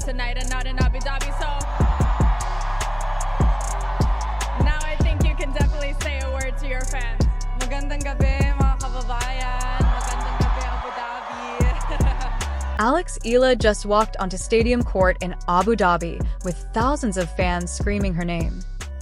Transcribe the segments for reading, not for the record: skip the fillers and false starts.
tonight and not in Abu Dhabi. So now I think you can definitely say a word to your fans. Magandang gabi, mga kababayan. Magandang gabi, Abu Dhabi. Alex Eala just walked onto Stadium Court in Abu Dhabi with thousands of fans screaming her name.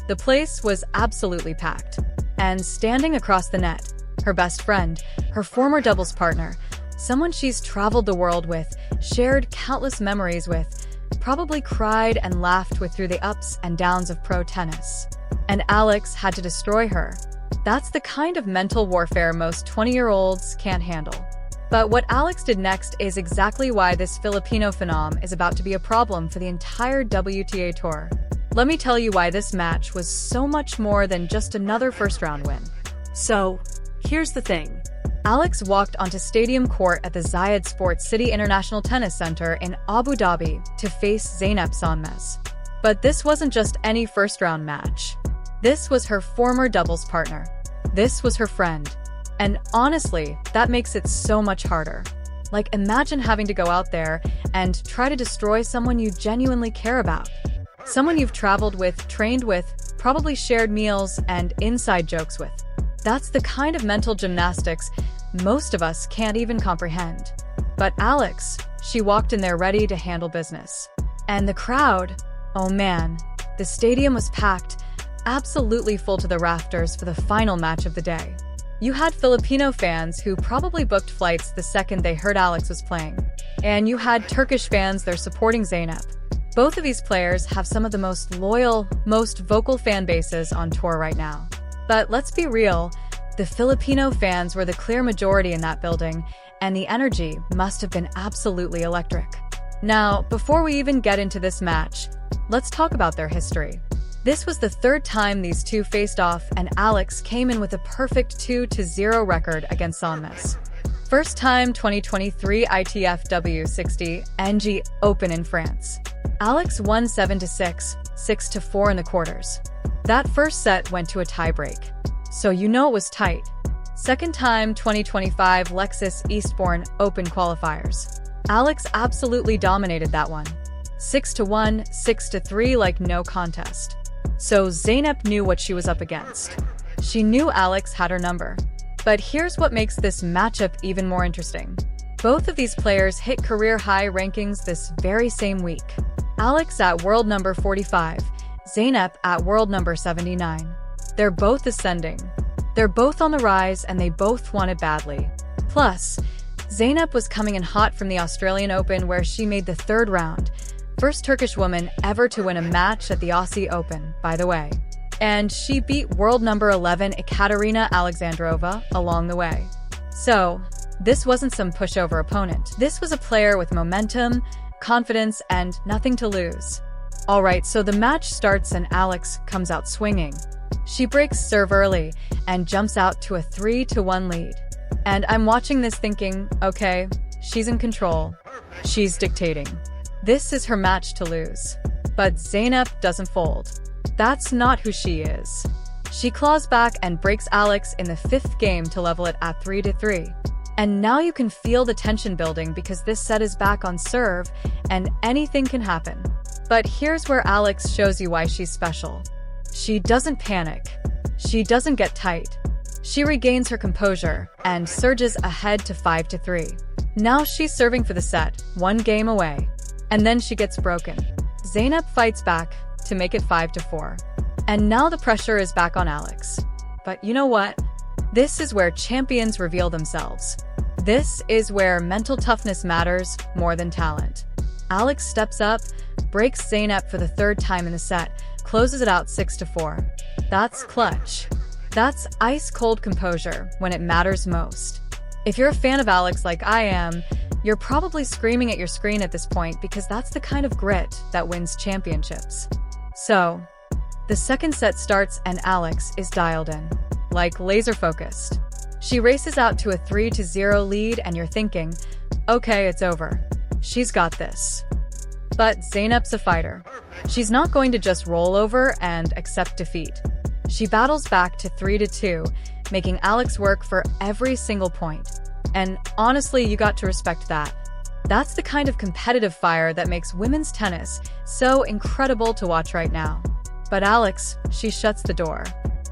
The place was absolutely packed. And standing across the net, her best friend, her former doubles partner, someone she's traveled the world with, shared countless memories with, probably cried and laughed with through the ups and downs of pro tennis. And Alex had to destroy her. That's the kind of mental warfare most 20-year-olds can't handle. But what Alex did next is exactly why this Filipino phenom is about to be a problem for the entire WTA tour. Let me tell you why this match was so much more than just another first-round win. So, here's the thing. Alex walked onto Stadium Court at the Zayed Sports City International Tennis Center in Abu Dhabi to face Zeynep Sonmez. But this wasn't just any first-round match. This was her former doubles partner. This was her friend. And honestly, that makes it so much harder. Like, imagine having to go out there and try to destroy someone you genuinely care about. Someone you've traveled with, trained with, probably shared meals and inside jokes with. That's the kind of mental gymnastics most of us can't even comprehend. But Alex, she walked in there ready to handle business. And the crowd, oh man, the stadium was packed, absolutely full to the rafters for the final match of the day. You had Filipino fans who probably booked flights the second they heard Alex was playing. And you had Turkish fans there supporting Zeynep. Both of these players have some of the most loyal, most vocal fan bases on tour right now. But let's be real, the Filipino fans were the clear majority in that building, and the energy must have been absolutely electric. Now, before we even get into this match, let's talk about their history. This was the third time these two faced off, and Alex came in with a perfect 2-0 record against Sonmez. First time 2023 ITF W60 NG Open in France. Alex won 7-6, 6-4 in the quarters. That first set went to a tiebreak, so you know it was tight. Second time 2025 Lexus Eastbourne Open qualifiers. Alex absolutely dominated that one. 6-1, 6-3 like no contest. So Zeynep knew what she was up against. She knew Alex had her number. But here's what makes this matchup even more interesting. Both of these players hit career-high rankings this very same week. Alex at world number 45, Zeynep at world number 79. They're both ascending. They're both on the rise, and they both want it badly. Plus, Zeynep was coming in hot from the Australian Open where she made the third round. First Turkish woman ever to win a match at the Aussie Open, by the way. And she beat world number 11 Ekaterina Alexandrova along the way. So, this wasn't some pushover opponent. This was a player with momentum, confidence, and nothing to lose. Alright, so the match starts and Alex comes out swinging. She breaks serve early and jumps out to a 3-1 lead. And I'm watching this thinking, okay, she's in control. She's dictating. This is her match to lose. But Zeynep doesn't fold. That's not who she is. She claws back and breaks Alex in the fifth game to level it at 3-3. And now you can feel the tension building because this set is back on serve and anything can happen. But here's where Alex shows you why she's special. She doesn't panic. She doesn't get tight. She regains her composure and surges ahead to 5-3. Now she's serving for the set, one game away. And then she gets broken. Zeynep fights back to make it 5-4. And now the pressure is back on Alex. But you know what? This is where champions reveal themselves. This is where mental toughness matters more than talent. Alex steps up, breaks Zeynep for the third time in the set, closes it out 6-4. That's clutch. That's ice-cold composure when it matters most. If you're a fan of Alex like I am, you're probably screaming at your screen at this point because that's the kind of grit that wins championships. So, the second set starts and Alex is dialed in, like laser-focused. She races out to a 3-0 lead and you're thinking, okay, it's over. She's got this. But Zeynep's a fighter. She's not going to just roll over and accept defeat. She battles back to 3-2, making Alex work for every single point. And honestly, you got to respect that. That's the kind of competitive fire that makes women's tennis so incredible to watch right now. But Alex, she shuts the door.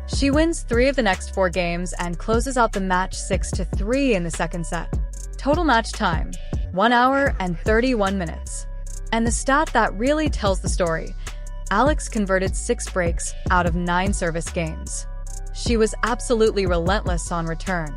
She wins 3 of the next 4 games and closes out the match 6-3 in the second set. Total match time, 1 hour and 31 minutes. And the stat that really tells the story, Alex converted 6 breaks out of 9 service games. She was absolutely relentless on return.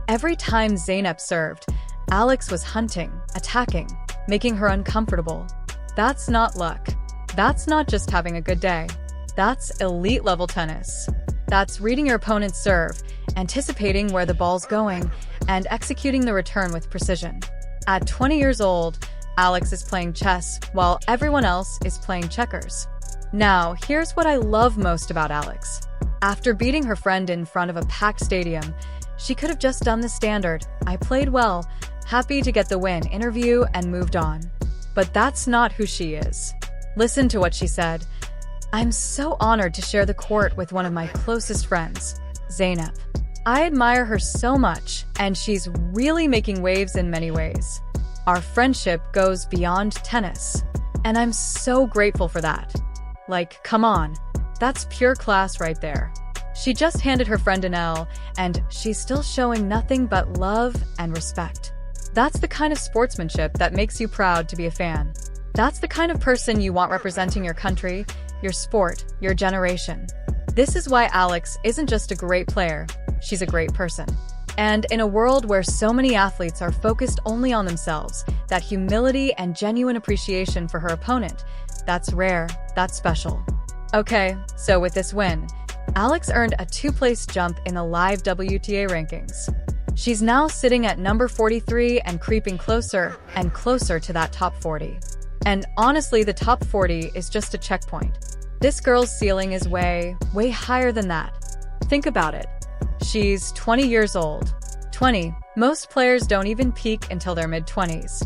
Every time Zeynep served, Alex was hunting, attacking, making her uncomfortable. That's not luck. That's not just having a good day. That's elite-level tennis. That's reading your opponent's serve, anticipating where the ball's going, and executing the return with precision. At 20 years old, Alex is playing chess while everyone else is playing checkers. Now, here's what I love most about Alex. After beating her friend in front of a packed stadium, she could have just done the standard, "I played well, happy to get the win" interview and moved on. But that's not who she is. Listen to what she said. "I'm so honored to share the court with one of my closest friends, Zeynep. I admire her so much, and she's really making waves in many ways. Our friendship goes beyond tennis, and I'm so grateful for that." Like, come on, that's pure class right there. She just handed her friend an L, and she's still showing nothing but love and respect. That's the kind of sportsmanship that makes you proud to be a fan. That's the kind of person you want representing your country, your sport, your generation. This is why Alex isn't just a great player, she's a great person. And in a world where so many athletes are focused only on themselves, that humility and genuine appreciation for her opponent, that's rare, that's special. Okay, so with this win, Alex earned a 2-place jump in the live WTA rankings. She's now sitting at number 43 and creeping closer and closer to that top 40. And honestly, the top 40 is just a checkpoint. This girl's ceiling is way, way higher than that. Think about it. She's 20 years old. 20. Most players don't even peak until their mid-20s.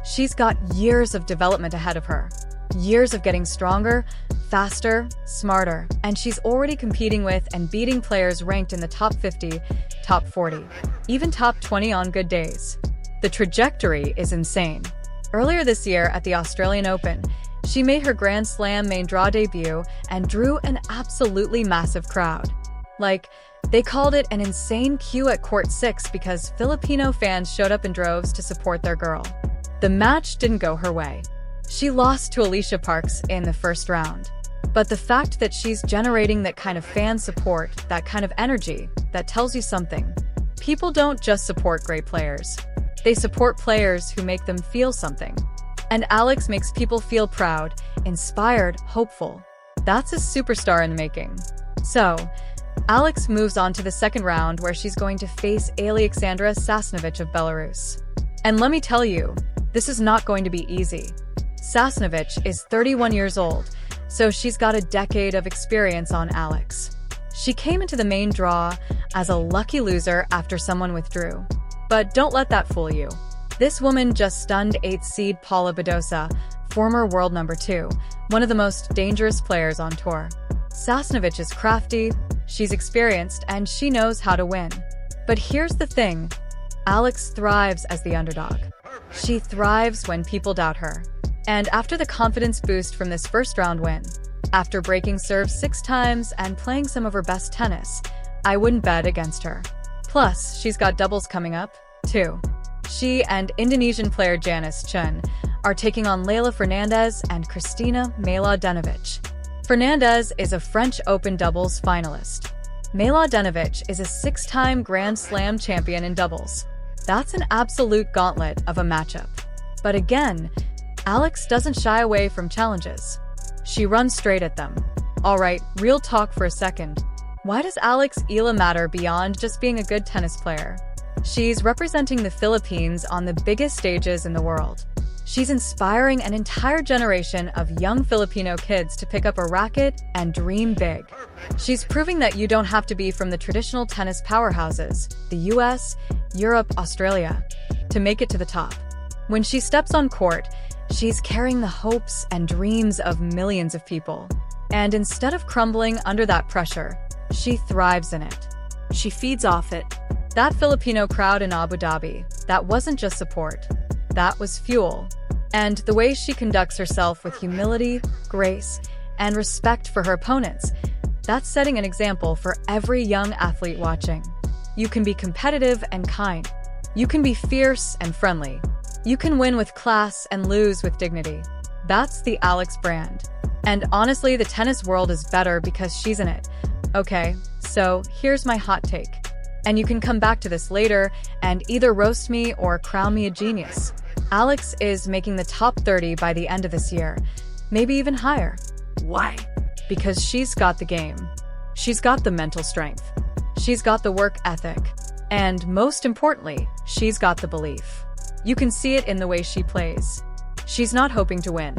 She's got years of development ahead of her. Years of getting stronger, faster, smarter, and she's already competing with and beating players ranked in the top 50, top 40, even top 20 on good days. The trajectory is insane. Earlier this year at the Australian Open, she made her Grand Slam main draw debut and drew an absolutely massive crowd. Like, they called it an insane queue at Court 6 because Filipino fans showed up in droves to support their girl. The match didn't go her way. She lost to Alicia Parks in the first round. But the fact that she's generating that kind of fan support, that kind of energy, that tells you something. People don't just support great players. They support players who make them feel something. And Alex makes people feel proud, inspired, hopeful. That's a superstar in the making. So, Alex moves on to the second round where she's going to face Alexandra Sasnovich of Belarus. And let me tell you, this is not going to be easy. Sasnovich is 31 years old, so she's got a decade of experience on Alex. She came into the main draw as a lucky loser after someone withdrew. But don't let that fool you. This woman just stunned 8th seed Paula Badosa, former world number 2, one of the most dangerous players on tour. Sasnovich is crafty, she's experienced, and she knows how to win. But here's the thing, Alex thrives as the underdog. She thrives when people doubt her. And after the confidence boost from this first round win, after breaking serve 6 times and playing some of her best tennis, I wouldn't bet against her. Plus, she's got doubles coming up, too. She and Indonesian player Janice Chun are taking on Leylah Fernandez and Kristina Mladenovic. Fernandez is a French Open doubles finalist. Mladenovic is a 6-time Grand Slam champion in doubles. That's an absolute gauntlet of a matchup. But again, Alex doesn't shy away from challenges. She runs straight at them. Alright, real talk for a second. Why does Alex Eala matter beyond just being a good tennis player? She's representing the Philippines on the biggest stages in the world. She's inspiring an entire generation of young Filipino kids to pick up a racket and dream big. She's proving that you don't have to be from the traditional tennis powerhouses, the US, Europe, Australia, to make it to the top. When she steps on court, she's carrying the hopes and dreams of millions of people. And instead of crumbling under that pressure, she thrives in it. She feeds off it. That Filipino crowd in Abu Dhabi, that wasn't just support. that was fuel. And the way she conducts herself with humility, grace, and respect for her opponents, that's setting an example for every young athlete watching. You can be competitive and kind. You can be fierce and friendly. You can win with class and lose with dignity. That's the Alex brand. And honestly, the tennis world is better because she's in it. Okay, so here's my hot take. And you can come back to this later and either roast me or crown me a genius. Alex is making the top 30 by the end of this year, maybe even higher. Why? Because she's got the game. She's got the mental strength. She's got the work ethic. And most importantly, she's got the belief. You can see it in the way she plays. She's not hoping to win.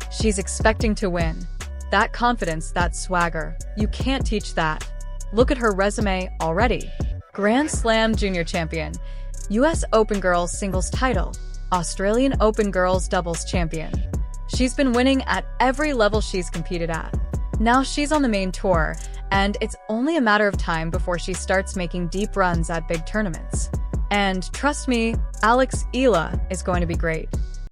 She's expecting to win. That confidence, that swagger, you can't teach that. Look at her resume already. Grand Slam Junior Champion, US Open Girls Singles title, Australian Open Girls Doubles Champion. She's been winning at every level she's competed at. Now she's on the main tour, and it's only a matter of time before she starts making deep runs at big tournaments. And trust me, Alex Eala is going to be great.